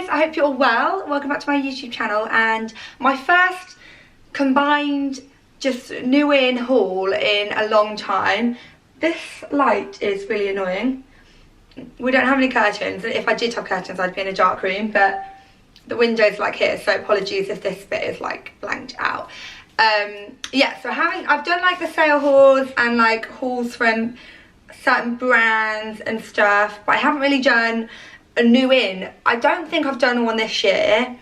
guys, I hope you're all well. Welcome back to my YouTube channel and my first combined just new in haul in a long time. This light is really annoying. We don't have any curtains. If I did have curtains I'd be in a dark room, but the window's like here, so apologies if this bit is like blanked out. Yeah, so I've done like the sale hauls and like hauls from certain brands and stuff, but I haven't really done a new in. I don't think I've done one this year,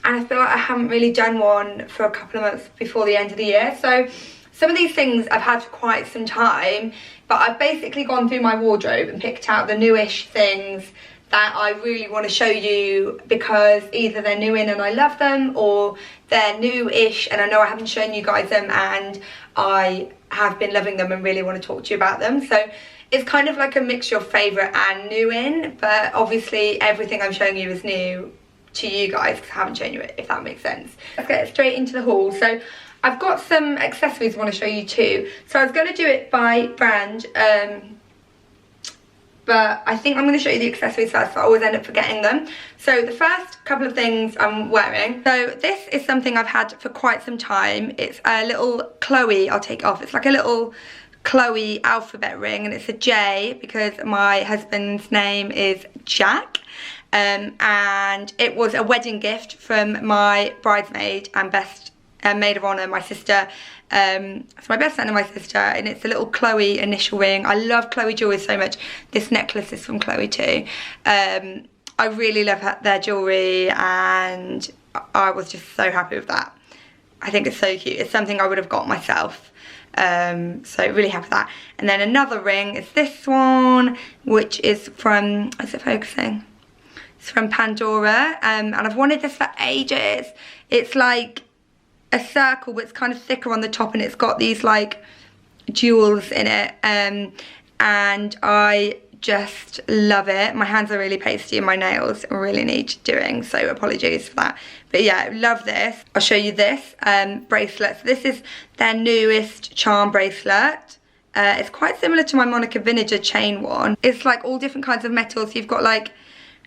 and I feel like I haven't really done one for a couple of months before the end of the year. So some of these things I've had for quite some time, but I've basically gone through my wardrobe and picked out the newish things that I really want to show you, because either they're new in and I love them, or they're new-ish and I know I haven't shown you guys them and I have been loving them and really want to talk to you about them. So it's kind of like a mixture of favourite and new in, but obviously everything I'm showing you is new to you guys because I haven't shown you it, if that makes sense. Let's get straight into the haul. So I've got some accessories I want to show you too. So I was going to do it by brand, but I think I'm going to show you the accessories first, so I always end up forgetting them. So the first couple of things I'm wearing. So this is something I've had for quite some time. It's a little Chloe, I'll take it off. It's like a little Chloe alphabet ring, and it's a J because my husband's name is Jack. And it was a wedding gift from my bridesmaid and best maid of honour, my sister. It's my best friend and my sister, and it's a little Chloe initial ring. I love Chloe jewellery so much. This necklace is from Chloe too. I really love their jewellery, and I was just so happy with that. I think it's so cute. It's something I would have got myself. So really happy with that. And then another ring is this one, which is from, is it focusing? It's from Pandora, and I've wanted this for ages. It's like a circle, but it's kind of thicker on the top, and it's got these like jewels in it, and I just love it. My hands are really pasty and my nails really need doing, so apologies for that. But yeah, love this. I'll show you this bracelet. So this is their newest charm bracelet. It's quite similar to my Monica Vinager chain one. It's like all different kinds of metals. You've got like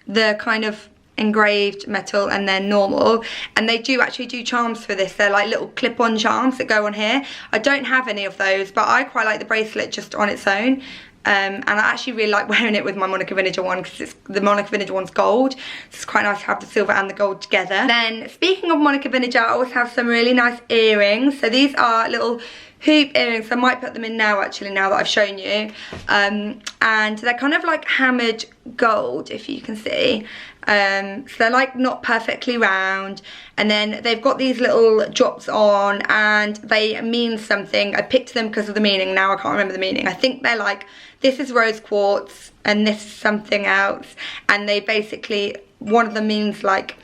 the kind of engraved metal and then normal, and they do actually do charms for this. They're like little clip-on charms that go on here. I don't have any of those, but I quite like the bracelet just on its own. And I actually really like wearing it with my Monica Vinager one, because the Monica Vinager one's gold, so it's quite nice to have the silver and the gold together. Then speaking of Monica Vinager, I always have some really nice earrings. So these are little hoop earrings. I might put them in now actually, now that I've shown you. And they're kind of like hammered gold, if you can see. So they're like not perfectly round, and then they've got these little drops on, and they mean something. I picked them because of the meaning. Now I can't remember the meaning. I think they're like, this is rose quartz and this is something else, and they basically, one of them means like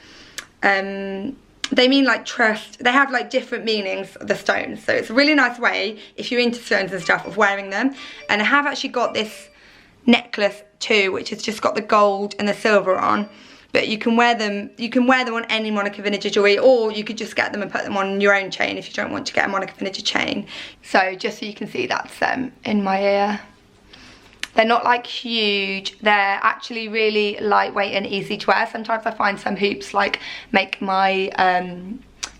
they mean like trust. They have like different meanings, the stones. So it's a really nice way, if you're into stones and stuff, of wearing them. And I have actually got this necklace too, which has just got the gold and the silver on. But you can wear them on any Monica Vinager jewellery, or you could just get them and put them on your own chain if you don't want to get a Monica Vinager chain. So just so you can see, that's in my ear. They're not like huge, they're actually really lightweight and easy to wear. Sometimes I find some hoops like make my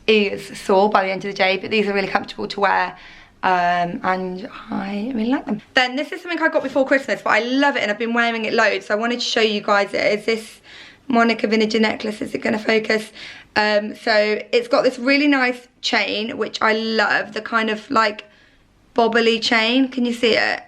ears sore by the end of the day, but these are really comfortable to wear. And I really like them. Then this is something I got before Christmas, but I love it and I've been wearing it loads, so I wanted to show you guys it. Is this Monica Vinager necklace? Is it going to focus? So it's got this really nice chain, which I love, the kind of like bobbly chain. Can you see it?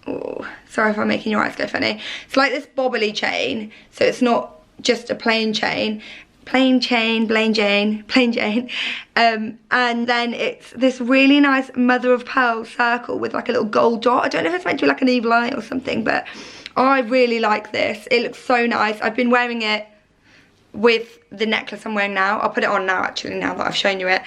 Oh, sorry if I'm making your eyes go funny. It's like this bobbly chain, so it's not just a plain chain. Plain Jane. And then it's this really nice mother of pearl circle with like a little gold dot. I don't know if it's meant to be like an evil eye or something, but I really like this. It looks so nice. I've been wearing it with the necklace I'm wearing now. I'll put it on now actually, now that I've shown you it.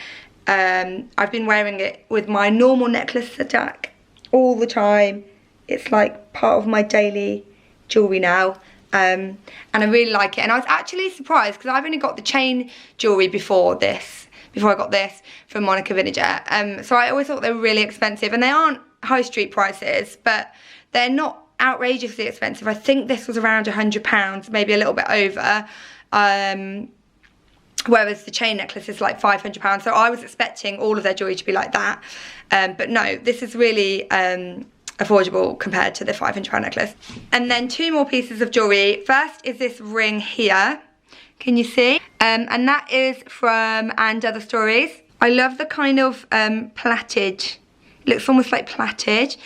I've been wearing it with my normal necklace attack all the time. It's like part of my daily jewellery now. And I really like it, and I was actually surprised because I've only got the chain jewellery before I got this from Monica Vinager. So I always thought they were really expensive, and they aren't high street prices, but they're not outrageously expensive. I think this was around £100, maybe a little bit over. Whereas the chain necklace is like £500. So I was expecting all of their jewellery to be like that. But no, this is really affordable compared to the £500 necklace. And then 2 more pieces of jewellery. First is this ring here. Can you see? And that is from And Other Stories. I love the kind of plaited, it looks almost like plaited.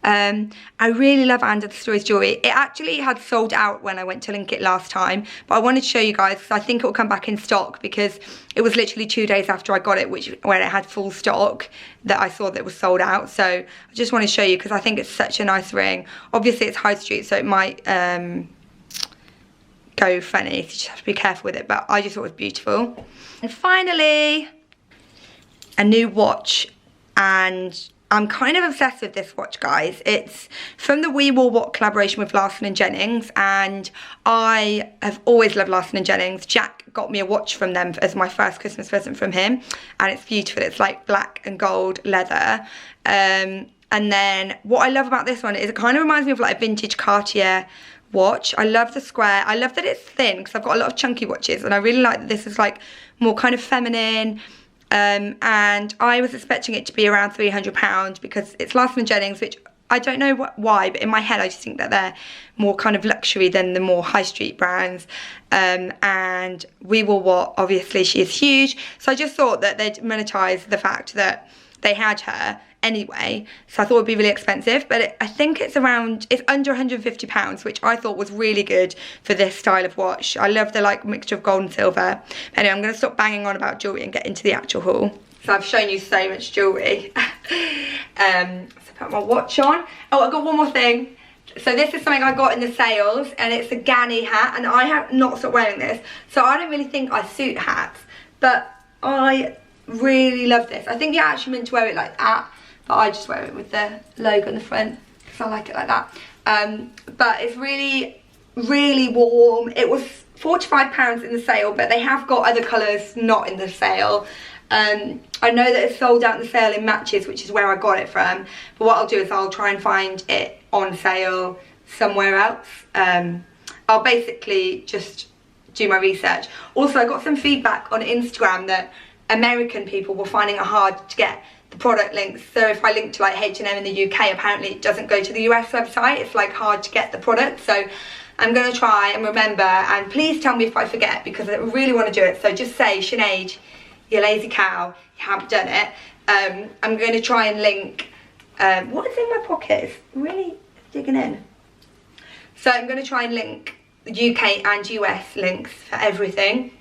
I really love And Other Stories jewellery. It actually had sold out when I went to link it last time, but I wanted to show you guys because I think it will come back in stock, because it was literally 2 days after I got it, when it had full stock, that I saw that it was sold out. So I just want to show you because I think it's such a nice ring. Obviously it's high street, so it might go funny, so you just have to be careful with it, but I just thought it was beautiful. And finally, a new watch, and I'm kind of obsessed with this watch, guys. It's from the We Wore What collaboration with Larson & Jennings, and I have always loved Larson & Jennings. Jack got me a watch from them as my first Christmas present from him, and it's beautiful. It's like black and gold leather. And then what I love about this one is it kind of reminds me of like a vintage Cartier watch. I love the square. I love that it's thin because I've got a lot of chunky watches, and I really like that this is like more kind of feminine. And I was expecting it to be around £300 because it's Larson & Jennings, which I don't know why, but in my head I just think that they're more kind of luxury than the more high street brands. And We Wore What, obviously she is huge, so I just thought that they'd monetize the fact that they had her anyway, so I thought it'd be really expensive, but I think it's under £150, which I thought was really good for this style of watch. I love the like mixture of gold and silver. Anyway, I'm going to stop banging on about jewellery and get into the actual haul. So I've shown you so much jewellery. So put my watch on. Oh, I got one more thing. So this is something I got in the sales, and it's a Ganni hat, and I have not stopped wearing this, so I don't really think I suit hats, but I really love this. I think you're actually meant to wear it like that, but I just wear it with the logo on the front because I like it like that. But it's really, really warm. It was £45 in the sale, but they have got other colours not in the sale. I know that it's sold out in the sale in Matches, which is where I got it from, but what I'll do is I'll try and find it on sale somewhere else. I'll basically just do my research. Also, I got some feedback on Instagram that American people were finding it hard to get the product links. So if I link to like H&M in the UK, apparently it doesn't go to the US website. It's like hard to get the product. So I'm going to try and remember, and please tell me if I forget, because I really want to do it. So just say, Sinead, you lazy cow, you haven't done it. I'm going to try and link, what is in my pocket? It's really digging in. So I'm going to try and link UK and US links for everything.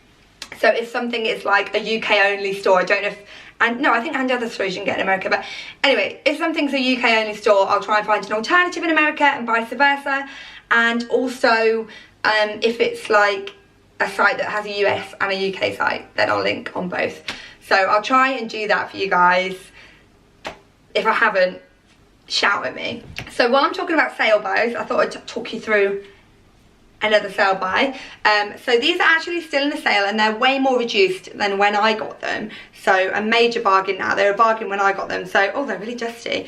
So if something is like a UK only store, I don't know if, and no, I think And Other Stories you can get in America, but anyway, if something's a UK only store, I'll try and find an alternative in America and vice versa. And also, if it's like a site that has a US and a UK site, then I'll link on both. So I'll try and do that for you guys. If I haven't, shout at me. So while I'm talking about sale buys, I thought I'd talk you through another sale buy. So these are actually still in the sale, and they're way more reduced than when I got them. So a major bargain now. They're a bargain when I got them. So, oh, they're really dusty.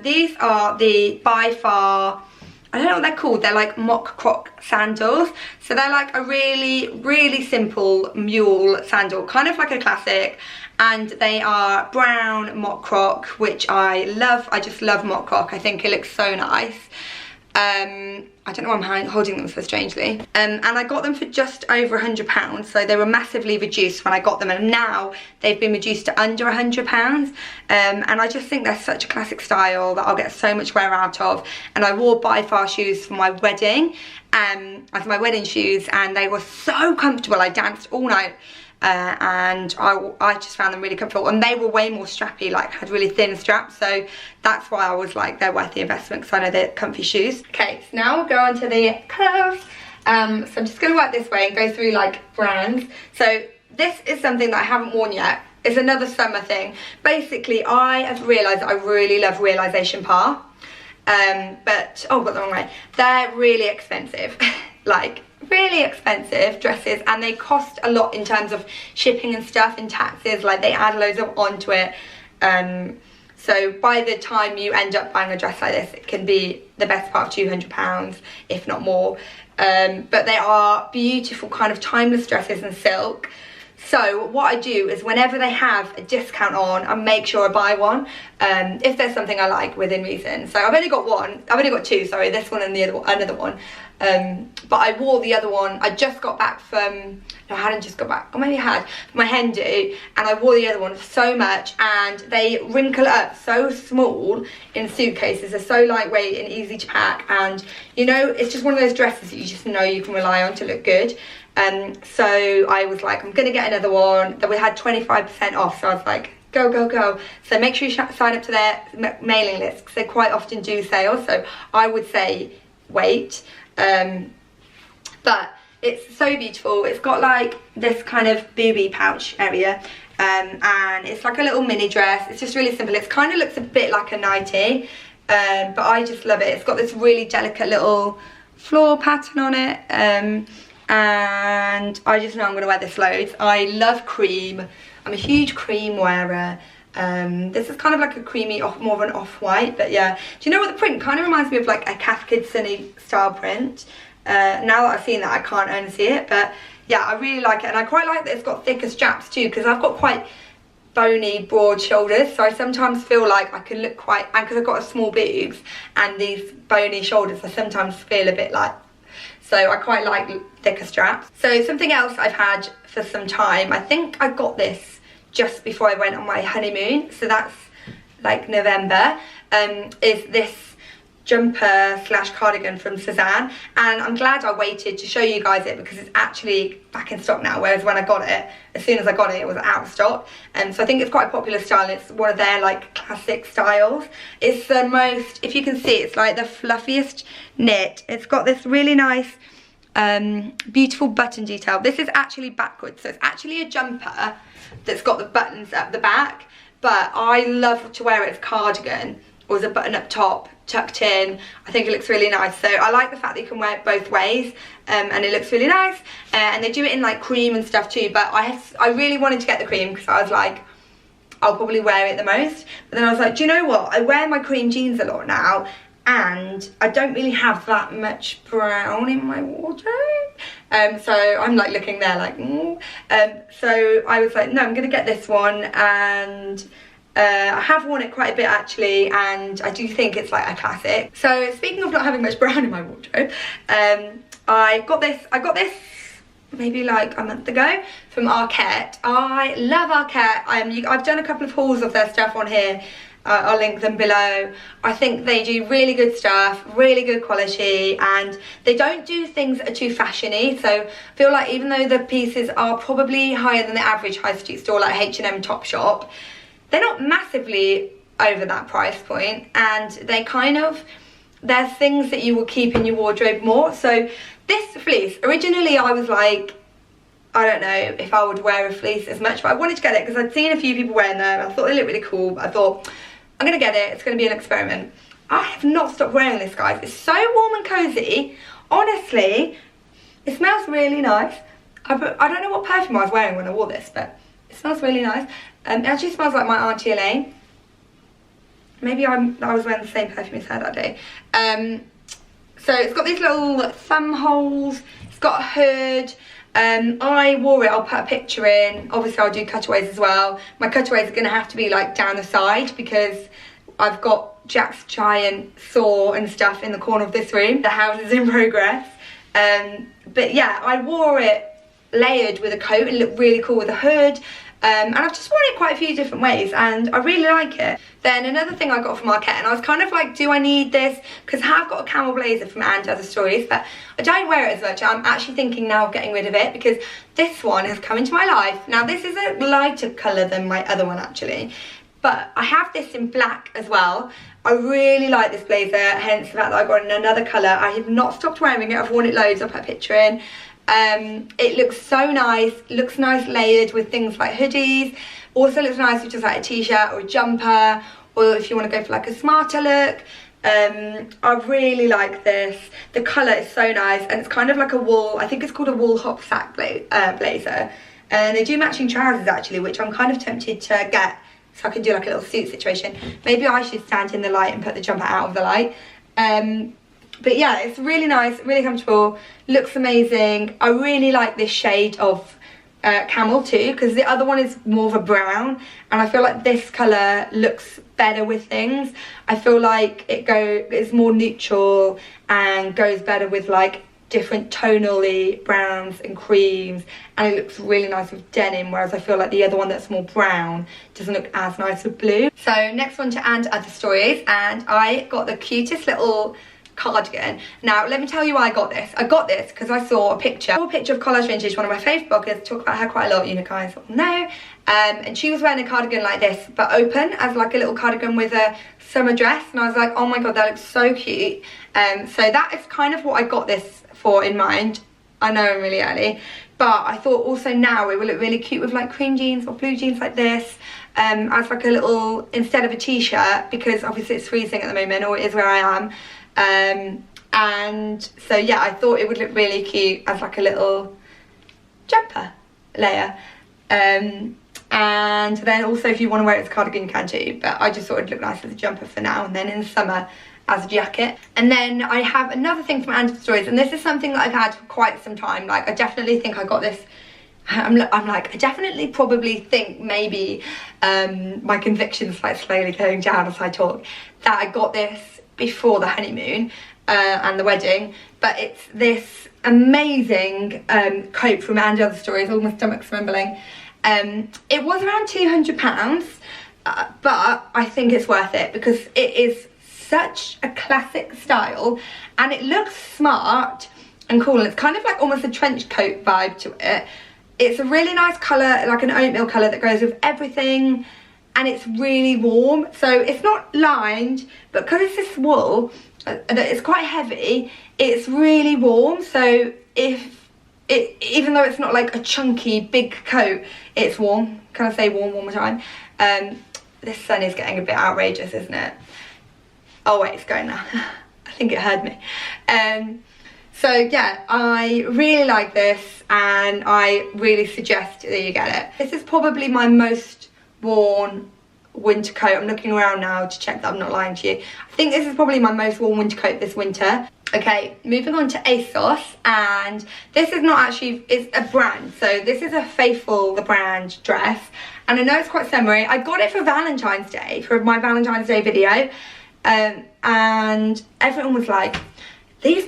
These are the By Far, I don't know what they're called. They're like mock croc sandals. So they're like a really, really simple mule sandal, kind of like a classic. And they are brown mock croc, which I love. I just love mock croc. I think it looks so nice. I don't know why I'm holding them so strangely. And I got them for just over £100, so they were massively reduced when I got them, and now they've been reduced to under £100. And I just think they're such a classic style that I'll get so much wear out of. And I wore By Far shoes for my wedding, as my wedding shoes, and they were so comfortable. I danced all night. And I just found them really comfortable, and they were way more strappy, like had really thin straps, so that's why I was like, they're worth the investment, because I know they're comfy shoes. Okay, so now we'll go on to the clothes. So I'm just going to work this way and go through like brands. So this is something that I haven't worn yet. It's another summer thing. Basically, I have realised that I really love Realisation Pa, but, oh, got the wrong way. They're really expensive, like really expensive dresses, and they cost a lot in terms of shipping and stuff and taxes. Like, they add loads of onto it, so by the time you end up buying a dress like this, it can be the best part of £200, if not more. but they are beautiful kind of timeless dresses in silk. So what I do is whenever they have a discount on, I make sure I buy one, if there's something I like within reason. So I've only got two, sorry, this one and the other one, another one. But I wore the other one. I just got back from, no, I hadn't just got back, or maybe I had, my hen do, and I wore the other one so much, and they wrinkle up so small in suitcases. They're so lightweight and easy to pack, and you know, it's just one of those dresses that you just know you can rely on to look good. So I was like, I'm gonna get another one. That we had 25% off, so I was like, go, go, go. So make sure you sign up to their mailing list, because they quite often do sales. So I would say wait. But it's so beautiful. It's got like this kind of booby pouch area, and it's like a little mini dress. It's just really simple. It kind of looks a bit like a nightie, but I just love it. It's got this really delicate little floral pattern on it, and I just know I'm gonna wear this loads. I love cream. I'm a huge cream wearer. This is kind of like a creamy, more of an off-white, but yeah. Do you know what, the print kind of reminds me of like a Kath Kidston style print. Now that I've seen that, I can't unsee it, but yeah, I really like it. And I quite like that it's got thicker straps too, because I've got quite bony, broad shoulders, so I sometimes feel like I can look quite, and because I've got a small boobs and these bony shoulders, I sometimes feel a bit like, so I quite like thicker straps. So something else I've had for some time, I think I got this just before I went on my honeymoon, so that's like November, is this jumper slash cardigan from Suzanne, and I'm glad I waited to show you guys it, because it's actually back in stock now, whereas when I got it, as soon as I got it, it was out of stock. So I think it's quite a popular style. It's one of their like classic styles. It's the most, if you can see, it's like the fluffiest knit. It's got this really nice beautiful button detail. This is actually backwards, so it's actually a jumper that's got the buttons at the back, but I love to wear it as a cardigan or as a button up top tucked in. I think it looks really nice, so I like the fact that you can wear it both ways, and it looks really nice. And they do it in like cream and stuff too, but I really wanted to get the cream because I was like, I'll probably wear it the most. But then I was like, do you know what, I wear my cream jeans a lot now, and I don't really have that much brown in my wardrobe. So I'm like looking there like, so I was like, no, I'm gonna get this one, and I have worn it quite a bit actually, and I do think it's like a classic. So speaking of not having much brown in my wardrobe, I got this maybe like a month ago from Arket. I love Arket. I've done a couple of hauls of their stuff on here. I'll link them below. I think they do really good stuff, really good quality, and they don't do things that are too fashiony. So I feel like even though the pieces are probably higher than the average high street store like H&M Topshop, they're not massively over that price point, and they're things that you will keep in your wardrobe more. So this fleece, originally I was like, I don't know if I would wear a fleece as much, but I wanted to get it because I'd seen a few people wearing them. I thought they looked really cool, but I thought, I'm gonna get it, it's gonna be an experiment. I have not stopped wearing this, guys. It's so warm and cozy. Honestly, it smells really nice. I don't know what perfume I was wearing when I wore this, but it smells really nice. It actually smells like my Auntie Elaine. Maybe I was wearing the same perfume as her that day. So it's got these little thumb holes. It's got a hood. I wore it, I'll put a picture in. Obviously I'll do cutaways as well. My cutaways are going to have to be like down the side, because I've got Jack's giant saw and stuff in the corner of this room. The house is in progress. But yeah, I wore it layered with a coat and looked really cool with a hood. And I've just worn it quite a few different ways, and I really like it. Then another thing I got from Arket, and I was kind of like, do I need this? Because I have got a camel blazer from Anne Does the Stories, but I don't wear it as much. I'm actually thinking now of getting rid of it, because this one has come into my life. Now this is a lighter colour than my other one actually, but I have this in black as well. I really like this blazer, hence the fact that I got it in another colour. I have not stopped wearing it, I've worn it loads, I'll put a picture in. It looks so nice, looks nice layered with things like hoodies. Also looks nice with just like a t-shirt or a jumper, or if you want to go for like a smarter look. I really like this. The colour is so nice, and it's kind of like a wool, I think it's called a wool hop sack blazer. And they do matching trousers actually, which I'm kind of tempted to get, so I can do like a little suit situation. Maybe I should stand in the light and put the jumper out of the light. But yeah, it's really nice, really comfortable, looks amazing. I really like this shade of camel too, because the other one is more of a brown, and I feel like this colour looks better with things. I feel like it's more neutral and goes better with like different tonally browns and creams, and it looks really nice with denim, whereas I feel like the other one that's more brown doesn't look as nice with blue. So next one to add other stories, and I got the cutest little cardigan. Now let me tell you why I got this. I got this because I saw a picture of Collage Vintage, one of my favourite bloggers, talk about her quite a lot, you know guys all know, and she was wearing a cardigan like this but open as like a little cardigan with a summer dress, and I was like, oh my god, that looks so cute. So that is kind of what I got this for in mind. I know I'm really early, but I thought also now it will look really cute with like cream jeans or blue jeans like this, as like a little, instead of a t-shirt, because obviously it's freezing at the moment, or it is where I am. And so yeah, I thought it would look really cute as like a little jumper layer, and then also if you want to wear it as a cardigan you can too, but I just thought it'd look nice as a jumper for now, and then in the summer as a jacket. And then I have another thing from Andrew Stories, and this is something that I've had for quite some time. Like I definitely think I got this, I'm like, I definitely probably think maybe my conviction's like slowly going down as I talk, that I got this before the honeymoon and the wedding, but it's this amazing coat from Andrew Other Stories. All my stomach's rumbling. It was around £200, but I think it's worth it because it is such a classic style, and it looks smart and cool, and it's kind of like almost a trench coat vibe to it. It's a really nice colour, like an oatmeal colour that goes with everything, and it's really warm. So it's not lined, but because it's this wool that it's quite heavy, it's really warm. So even though it's not like a chunky big coat, it's warm. Can I say warm one more time? This sun is getting a bit outrageous, isn't it? Oh wait, it's going now. I think it heard me. So yeah, I really like this, and I really suggest that you get it. This is probably my most worn winter coat. I'm looking around now to check that I'm not lying to you. I think this is probably my most worn winter coat this winter. Okay, moving on to Asos, and this is not actually, it's a brand. So this is a Faithfull, the brand dress, and I know it's quite summery. I got it for Valentine's Day, for my Valentine's Day video, and everyone was like, these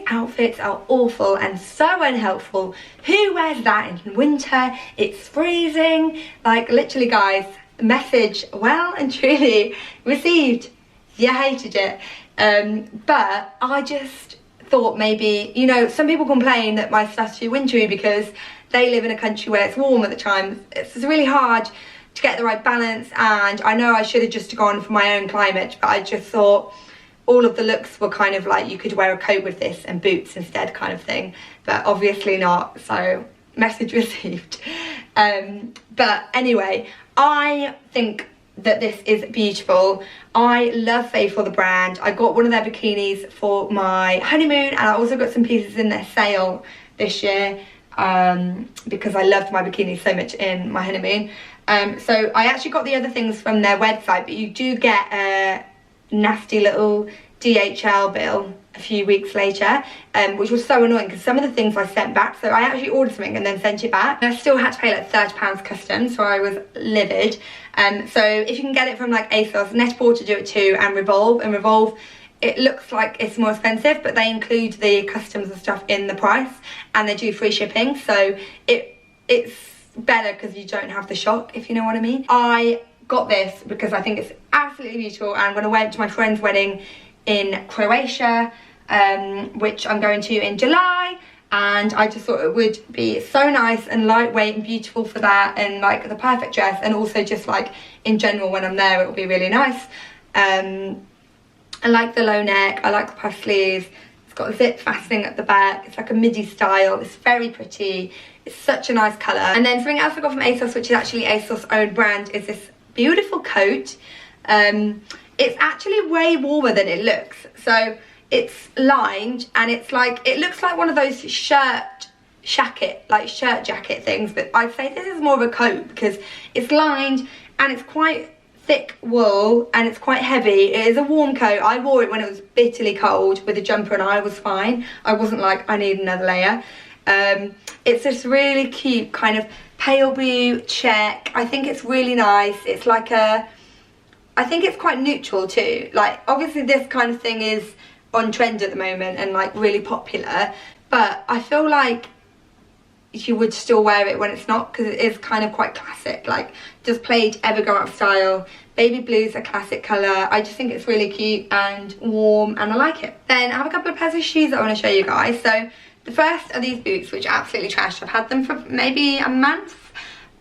outfits are awful and so unhelpful. Who wears that in winter? It's freezing. Like literally guys, message well and truly received. You hated it. But I just thought maybe, you know, some people complain that my stuff's too wintry because they live in a country where it's warm at the time. It's really hard to get the right balance, and I know I should have just gone for my own climate, but I just thought all of the looks were kind of like you could wear a coat with this and boots instead kind of thing, but obviously not, so message received. But anyway, I think that this is beautiful. I love Faithfull, the brand. I got one of their bikinis for my honeymoon, and I also got some pieces in their sale this year because I loved my bikinis so much in my honeymoon. So I actually got the other things from their website, but you do get a nasty little DHL bill a few weeks later, which was so annoying because some of the things I sent back, so I actually ordered something and then sent it back, and I still had to pay like £30 customs, so I was livid. So if you can get it from like Asos, Net-a-Porter do it too, and Revolve, it looks like it's more expensive, but they include the customs and stuff in the price, and they do free shipping, so it's better because you don't have the shock, if you know what I mean. I got this because I think it's absolutely beautiful, and I'm going to wear it to my friend's wedding in Croatia, which I'm going to in July, and I just thought it would be so nice and lightweight and beautiful for that, and like the perfect dress, and also just like in general when I'm there it will be really nice. I like the low neck, I like the puff sleeves, it's got a zip fastening at the back, it's like a midi style, it's very pretty, it's such a nice colour. And then something else I got from Asos, which is actually Asos' own brand, is this beautiful coat. It's actually way warmer than it looks. So it's lined, and it's like, it looks like one of those shirt jacket things, but I'd say this is more of a coat because it's lined and it's quite thick wool and it's quite heavy. It is a warm coat. I wore it when it was bitterly cold with a jumper and I was fine. I wasn't like, I need another layer. It's this really cute kind of pale blue check. I think it's really nice. It's like a, I think it's quite neutral too. Like obviously this kind of thing is on trend at the moment and like really popular, but I feel like you would still wear it when it's not, because it is kind of quite classic, like just plaid ever go out of style. Baby blue's a classic colour. I just think it's really cute and warm and I like it. Then I have a couple of pairs of shoes that I want to show you guys. So the first are these boots, which are absolutely trashed. I've had them for maybe a month.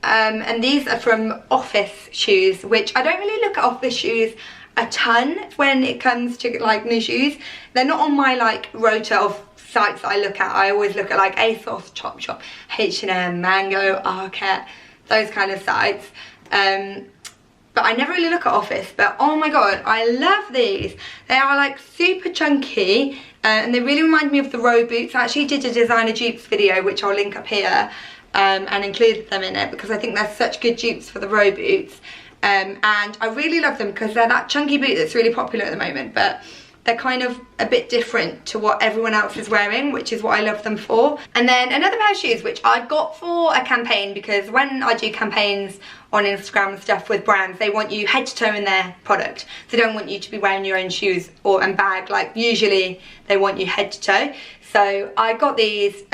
And these are from Office shoes, which I don't really look at Office shoes a ton when it comes to like new shoes. They're not on my like rota of sites that I look at. I always look at like Asos, Topshop, H&M, Mango, Arket, those kind of sites. But I never really look at Office. But oh my god, I love these. They are like super chunky and they really remind me of the road boots. I actually did a designer dupes video, which I'll link up here, and included them in it because I think they're such good dupes for the road boots. And I really love them because they're that chunky boot that's really popular at the moment, but they're kind of a bit different to what everyone else is wearing, which is what I love them for. And then another pair of shoes, which I got for a campaign, because when I do campaigns on Instagram and stuff with brands, they want you head to toe in their product. They don't want you to be wearing your own shoes and bag. Like usually they want you head to toe. So I got these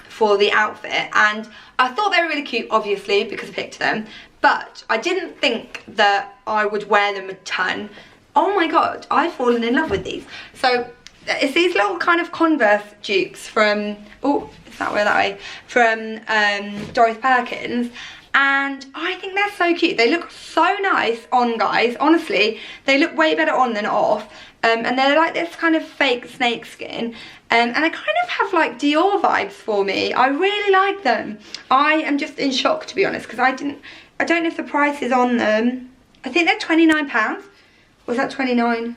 for the outfit and I thought they were really cute, obviously, because I picked them. But I didn't think that I would wear them a ton. Oh my god, I've fallen in love with these. So it's these little kind of Converse dupes from, oh, it's that way, from Dorothy Perkins. And I think they're so cute. They look so nice on guys. Honestly, they look way better on than off. And they're like this kind of fake snake skin. And they kind of have like Dior vibes for me. I really like them. I am just in shock, to be honest, because I don't know if the price is on them. I think they're £29. Was that 29?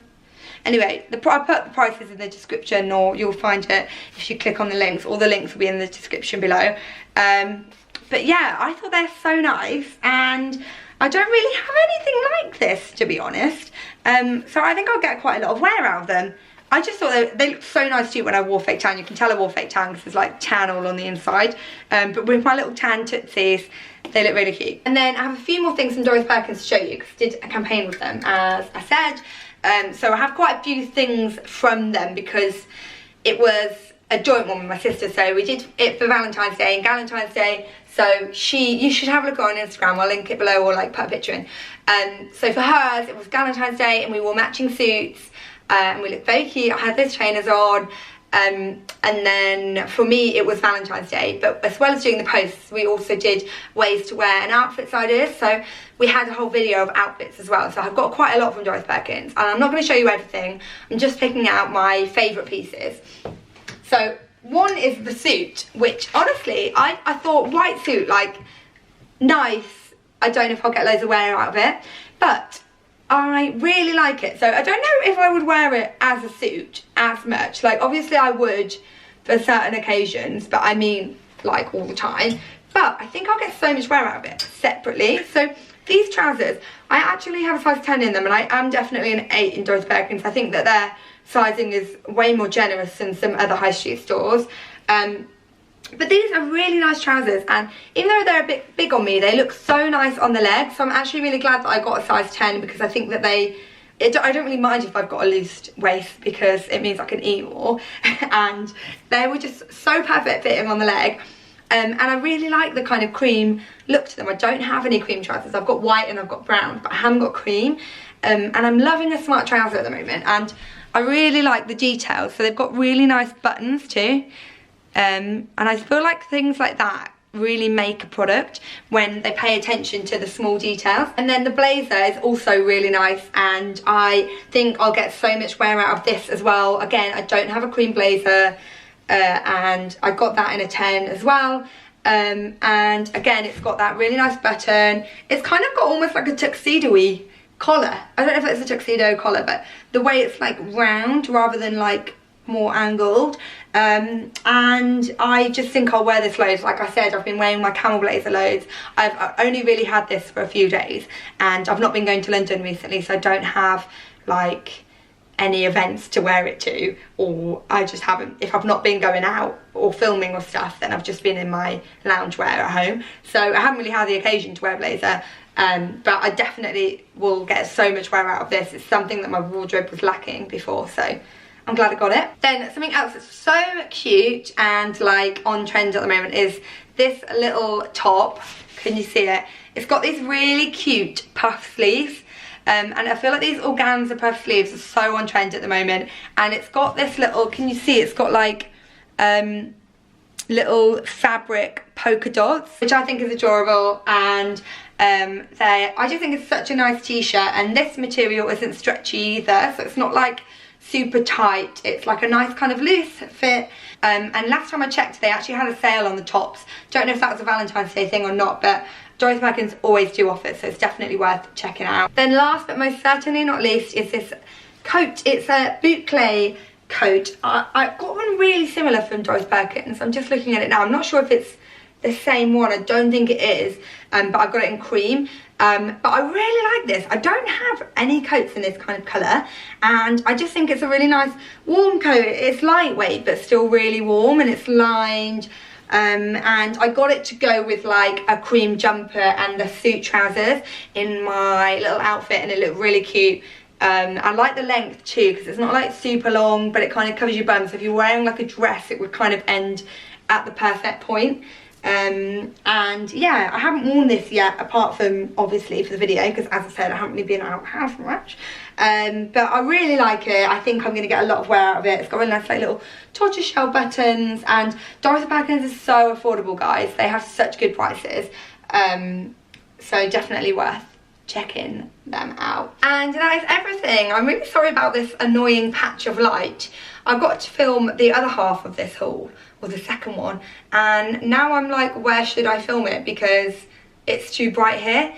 Anyway, I put the prices in the description, or you'll find it if you click on the links. All the links will be in the description below. But yeah, I thought they're so nice, and I don't really have anything like this, to be honest. So I think I'll get quite a lot of wear out of them. I just thought they looked so nice too when I wore fake tan. You can tell I wore fake tan because there's like tan all on the inside. But with my little tan tootsies, they look really cute. And then I have a few more things from Dorothy Perkins to show you because I did a campaign with them, as I said. So I have quite a few things from them because it was a joint one with my sister. So we did it for Valentine's Day and Galentine's Day. So you should have a look on Instagram. I'll link it below or like put a picture in. So for hers, it was Galentine's Day and we wore matching suits. And we looked very cute. I had those trainers on. And then for me it was Valentine's Day, but as well as doing the posts, we also did ways to wear and outfits ideas. So we had a whole video of outfits as well. So I've got quite a lot from Dorothy Perkins, and I'm not going to show you everything. I'm just picking out my favourite pieces. So one is the suit, which honestly I thought white suit, like nice. I don't know if I'll get loads of wear out of it, but I really like it. So I don't know if I would wear it as a suit as much. Like obviously I would for certain occasions, but I mean like all the time. But I think I'll get so much wear out of it separately. So these trousers, I actually have a size 10 in them, and I am definitely an 8 in Dorothy Perkins. I think that their sizing is way more generous than some other high street stores. But these are really nice trousers, and even though they're a bit big on me, they look so nice on the legs. So I'm actually really glad that I got a size 10, because I think that I don't really mind if I've got a loose waist, because it means I can eat more. And they were just so perfect fitting on the leg. And I really like the kind of cream look to them. I don't have any cream trousers. I've got white and I've got brown, but I haven't got cream. And I'm loving a smart trouser at the moment, and I really like the details. So they've got really nice buttons too. And I feel like things like that really make a product when they pay attention to the small details. And then the blazer is also really nice, and I think I'll get so much wear out of this as well. Again, I don't have a cream blazer, and I got that in a 10 as well. And again, it's got that really nice button. It's kind of got almost like a tuxedo-y collar. I don't know if it's a tuxedo collar, but the way it's like round rather than like more angled, and I just think I'll wear this loads. Like I said, I've been wearing my camel blazer loads. I've only really had this for a few days, and I've not been going to London recently, so I don't have like any events to wear it to, or I just haven't, if I've not been going out or filming or stuff, then I've just been in my loungewear at home, so I haven't really had the occasion to wear a blazer. But I definitely will get so much wear out of this. It's something that my wardrobe was lacking before, so I'm glad I got it. Then something else that's so cute and like on trend at the moment is this little top. Can you see it? It's got these really cute puff sleeves. And I feel like these organza puff sleeves are so on trend at the moment. And it's got this little, can you see, it's got like little fabric polka dots, which I think is adorable. And I just think it's such a nice t-shirt, and this material isn't stretchy either, so it's not like super tight. It's like a nice kind of loose fit. And last time I checked, they actually had a sale on the tops. Don't know if that was a Valentine's Day thing or not, but Dorothy Perkins always do offers, so it's definitely worth checking out. Then last but most certainly not least is this coat. It's a boucle coat. I got one really similar from Dorothy Perkins. I'm just looking at it now. I'm not sure if it's the same one. I don't think it is, but I've got it in cream. But I really like this. I don't have any coats in this kind of colour, and I just think it's a really nice warm coat. It's lightweight but still really warm, and it's lined. And I got it to go with like a cream jumper and the suit trousers in my little outfit, and it looked really cute. I like the length too, because it's not like super long, but it kind of covers your bum, so if you're wearing like a dress it would kind of end at the perfect point. And yeah, I haven't worn this yet, apart from obviously for the video, because as I said, I haven't really been out of the house much. But I really like it. I think I'm going to get a lot of wear out of it. It's got really nice like little tortoiseshell buttons, and Dorothy Perkins is so affordable, guys. They have such good prices, so definitely worth checking them out. And that is everything. I'm really sorry about this annoying patch of light. I've got to film the other half of this haul, or the second one, and now I'm like, where should I film it, because it's too bright here.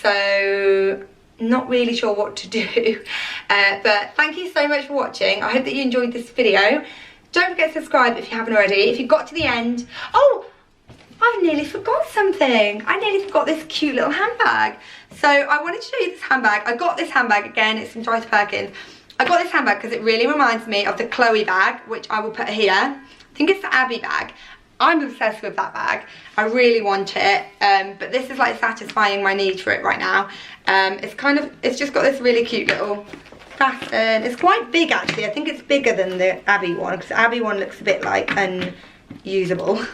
So not really sure what to do. But thank you so much for watching. I hope that you enjoyed this video. Don't forget to subscribe if you haven't already. If you got to the end, oh, I nearly forgot something. I nearly forgot this cute little handbag. So I wanted to show you this handbag. I got this handbag, again, it's from Dorothy Perkins. I got this handbag because it really reminds me of the Chloe bag, which I will put here. I think it's the Abby bag. I'm obsessed with that bag. I really want it, but this is like satisfying my need for it right now. It's just got this really cute little fasten. It's quite big actually. I think it's bigger than the Abby one, because the Abby one looks a bit like unusable.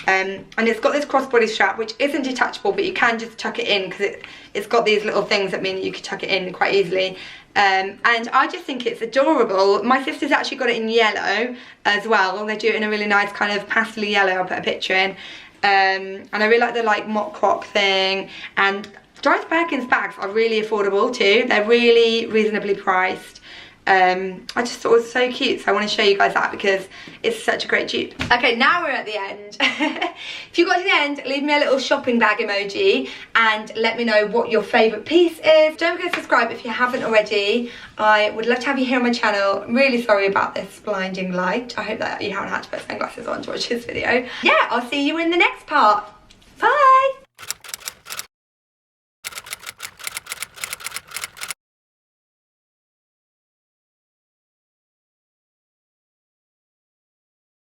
And it's got this crossbody strap, which isn't detachable, but you can just tuck it in, because it's got these little things that mean that you can tuck it in quite easily. And I just think it's adorable. My sister's actually got it in yellow as well. They do it in a really nice kind of pastel yellow. I'll put a picture in. And I really like the like mock croc thing. And Dorothy Perkins bags are really affordable too. They're really reasonably priced. I just thought it was so cute, so I want to show you guys that because it's such a great dupe. Okay, now we're at the end. If you got to the end, leave me a little shopping bag emoji and let me know what your favourite piece is. Don't forget to subscribe if you haven't already. I would love to have you here on my channel. I'm really sorry about this blinding light. I hope that you haven't had to put sunglasses on to watch this video. Yeah, I'll see you in the next part. Bye!